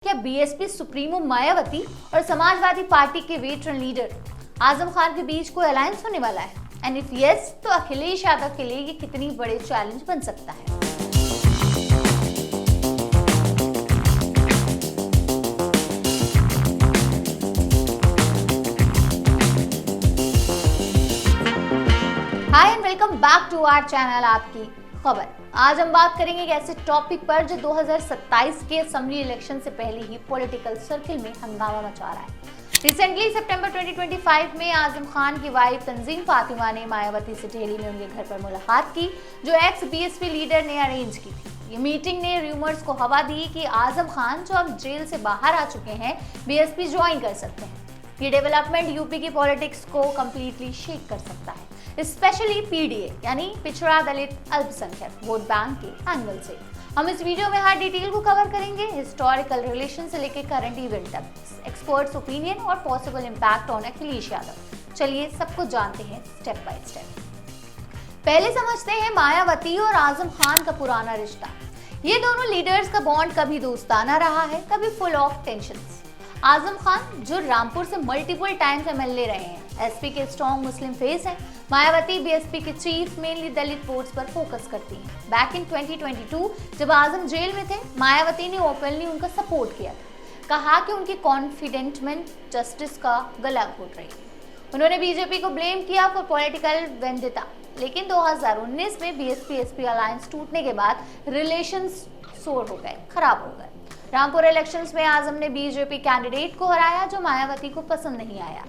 क्या BSP supremo Mayawati और Samajwadi party के वेटरन लीडर आजम खान के बीच कोई अलायंस होने वाला है? एंड इफ यस, तो अखिलेश यादव के लिए ये कितनी बड़े चैलेंज बन सकता है? Hi and welcome back to our channel आपकी खबर। आज हम बात करेंगे एक ऐसे टॉपिक पर जो 2027 के असेंबली इलेक्शन से पहले ही पॉलिटिकल सर्किल में हंगामा मचा रहा है। रिसेंटली सितंबर 2025 में आजम खान की वाइफ तंजीम फातिमा ने मायावती से दिल्ली में उनके घर पर मुलाकात की, जो एक्स बीएसपी लीडर ने अरेंज की थी। ये मीटिंग ने रूमर्स को हवा दी कि आजम खान, जो अब जेल से बाहर आ चुके हैं, बीएसपी ज्वाइन कर सकते हैं। ये डेवलपमेंट यूपी की पॉलिटिक्स को कंप्लीटली शेक कर सकता है, स्पेशली पीडीए यानी पिछड़ा दलित अल्पसंख्यक वोट बैंक के एंगल से। हम इस वीडियो में हर डिटेल को कवर करेंगे, हिस्टोरिकल रिलेशन से लेकर करंट इवेंट तक, एक्सपर्ट्स ओपिनियन और possible impact on Akhilesh Yadav. चलिए सब कुछ जानते हैं स्टेप बाय स्टेप। पहले समझते हैं मायावती और आजम खान का पुराना रिश्ता। ये दोनों लीडर्स का बॉन्ड कभी दोस्ताना रहा है, कभी full of tensions. Azam Khan, जो रामपुर से मल्टीपल टाइम्स एमएलए रहे हैं, एसपी के स्ट्रॉन्ग मुस्लिम फेस हैं। मायावती बीएसपी के चीफ मेनली दलित वोट्स पर फोकस करती हैं। बैक इन 2022 जब आजम जेल में थे, मायावती ने ओपनली उनका सपोर्ट किया था, कहा कि उनकी कॉन्फिडेंटमेंट जस्टिस का गला घोट रही है। उन्होंने बीजेपी को ब्लेम किया फॉर पॉलिटिकल वेंडिटा, लेकिन 2019 में बीएसपी एसपी अलायंस टूटने के बाद रिलेशंस सोर हो गए, खराब हो गए। रामपुर इलेक्शंस में आजम ने बीजेपी कैंडिडेट को हराया, जो मायावती को पसंद नहीं आया।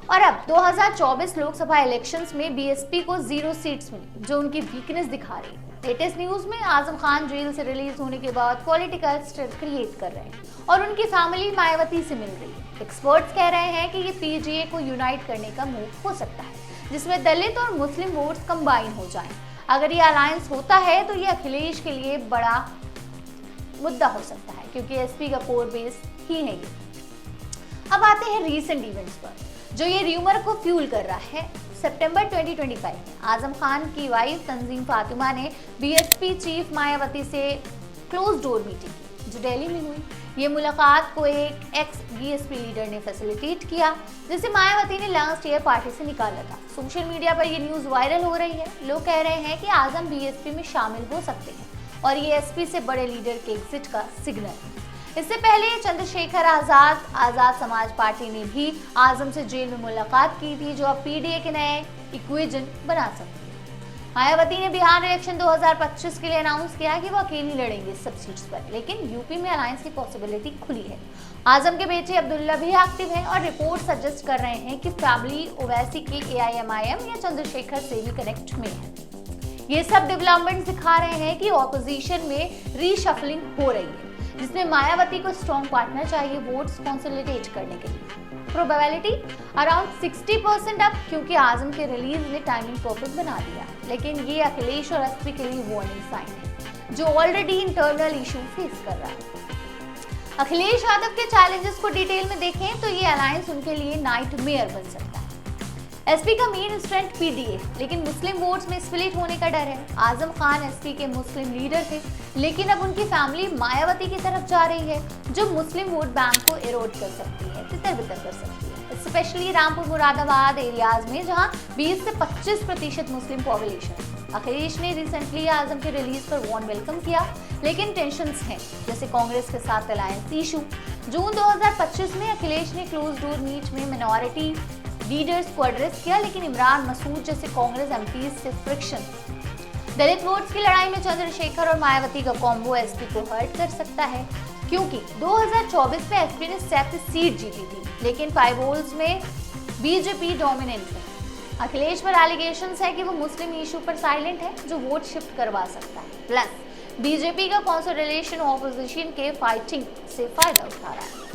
और अब 2024 लोकसभा इलेक्शंस में बीएसपी को 0 सीट्स मिली, जो उनकी वीकनेस दिखा रही है। लेटेस्ट न्यूज में आजम खान जेल से रिलीज होने के बाद पॉलिटिकल स्टर क्रिएट कर रहे हैं और उनकी फैमिली मायावती से मिल रही है। एक्सपर्ट्स कह रहे हैं कि ये पीडीए को यूनाइट करने का मूव हो सकता है, जिसमें दलित और मुस्लिम वोट्स कंबाइन हो जाएं। अगर ये अलायंस होता है तो ये अखिलेश के लिए बड़ा मुद्दा हो सकता है, क्योंकि एसपी का कोर बेस ही है ये। अब आते हैं रीसेंट इवेंट्स पर, जो ये र्यूमर को फ्यूल कर रहा है। सितंबर 2025 में आजम खान की वाइफ तंजीम फातिमा ने बीएसपी चीफ मायावती से क्लोज डोर मीटिंग की, जो दिल्ली में हुई। ये मुलाकात को एक एक्स बीएसपी लीडर ने फैसिलिटेट किया, जिसे मायावती ने लास्ट ईयर पार्टी से निकाला था। सोशल मीडिया पर ये न्यूज वायरल हो रही है। लोग कह रहे हैं कि आजम बीएसपी में शामिल हो सकते हैं और ये एसपी से बड़े लीडर के एग्जिट का सिग्नल है। इससे पहले चंद्रशेखर आजाद समाज पार्टी ने भी आजम से जेल में मुलाकात की थी, जो अब पीडीए के नए इक्वेशन बना सकती है। मायावती ने बिहार इलेक्शन 2025 के लिए अनाउंस किया कि वो अकेली लड़ेंगे सब सीट्स पर, लेकिन यूपी में अलायंस की पॉसिबिलिटी खुली है। आजम के बेटे अब्दुल्ला भी एक्टिव हैं और रिपोर्ट सजेस्ट कर रहे हैं कि फैमिली ओवैसी के एआईएमआईएम या चंद्रशेखर से भी कनेक्ट में है। ये सब डेवलपमेंट दिखा रहे हैं कि ऑपोजिशन में रीशफलिंग हो रही है, जिसमें मायावती को स्ट्रॉन्ग पार्टनर चाहिए वोट्स कंसोलिडेट करने के लिए। प्रोबेबिलिटी अराउंड 60% अब, क्योंकि आजम के रिलीज ने टाइमिंग परफेक्ट बना दिया। लेकिन ये अखिलेश और एसपी के लिए वार्निंग साइन है, जो ऑलरेडी इंटरनल इशू फेस कर रहा है। अखिलेश यादव के चैलेंजेस को डिटेल में देखें तो ये अलायंस उनके लिए नाइटमेयर बन सकता है। एसपी का मेन स्ट्रेंथ पीडीए, लेकिन मुस्लिम वोट्स में स्प्लिट होने का डर है। आजम खान एसपी के मुस्लिम लीडर थे, लेकिन अब उनकी फैमिली मायावती की तरफ जा रही है, जो मुस्लिम वोट बैंक को इरोड कर सकती है, तितर-बितर कर सकती है, स्पेशली रामपुर मुरादाबाद एरियाज में, जहां 20 से 25% मुस्लिम पॉपुलेशन है। अखिलेश ने रिसेंटली आजम के रिलीज पर वार्म वेलकम किया, लेकिन टेंशंस हैं, जैसे कांग्रेस के साथ अलायंस इशू। जून 2025 में अखिलेश ने क्लोज डोर मीट में मिनॉरिटी लीडर्स को एड्रेस किया, लेकिन इमरान मसूद जैसे कांग्रेस एमपीज से फ्रिक्शन। दलित वोट्स की लड़ाई में चंद्रशेखर और मायावती का कॉम्बो एसपी को हर्ट कर सकता है, क्योंकि 2024 में एसपी ने 37 सीट जीती थी, लेकिन पाइबोल्स में बीजेपी डोमिनेंट है। अखिलेश पर एलिगेशंस है कि वो मुस्लिम इशू पर साइलेंट है, जो वोट शिफ्ट करवा सकता है। प्लस बीजेपी का कंसोलिडेशन ऑपोजिशन के फाइटिंग से फायदा उठा रहा है।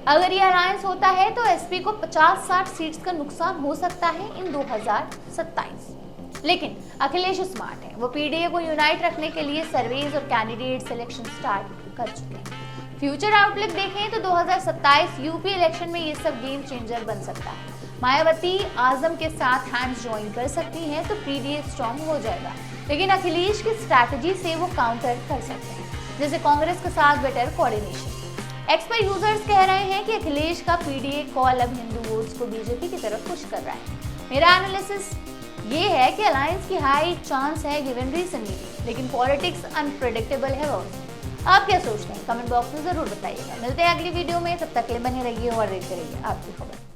अगर ये अलायंस होता है तो एसपी को 50-60 सीट्स का नुकसान हो सकता है इन 2027। लेकिन अखिलेश स्मार्ट है, वो पीडीए को यूनाइट रखने के लिए सर्वेज और कैंडिडेट सिलेक्शन स्टार्ट कर चुके हैं। फ्यूचर आउटलुक देखें तो 2027 यूपी इलेक्शन में ये सब गेम चेंजर बन सकता है। मायावती आजम के साथ हैंड्स ज्वाइन कर सकती हैं तो पीडीए स्ट्रॉन्ग हो जाएगा, लेकिन अखिलेश की स्ट्रैटेजी से वो काउंटर कर सकते हैं, जैसे कांग्रेस के साथ बेटर कोऑर्डिनेशन। एक्सपर्ट यूजर्स कह रहे हैं कि अखिलेश का पीडीए कॉल अब हिंदू वोट्स को बीजेपी की तरफ पुश कर रहा है। मेरा एनालिसिस ये है कि अलायंस की हाई चांस है गिवन रिसेंटली, लेकिन पॉलिटिक्स अनप्रेडिक्टेबल है बहुत। आप क्या सोचते हैं कमेंट बॉक्स में जरूर बताइएगा। मिलते हैं अगली वीडियो में, तब तक के लिए बने रहिए और देखते रहिए आपकी खबर।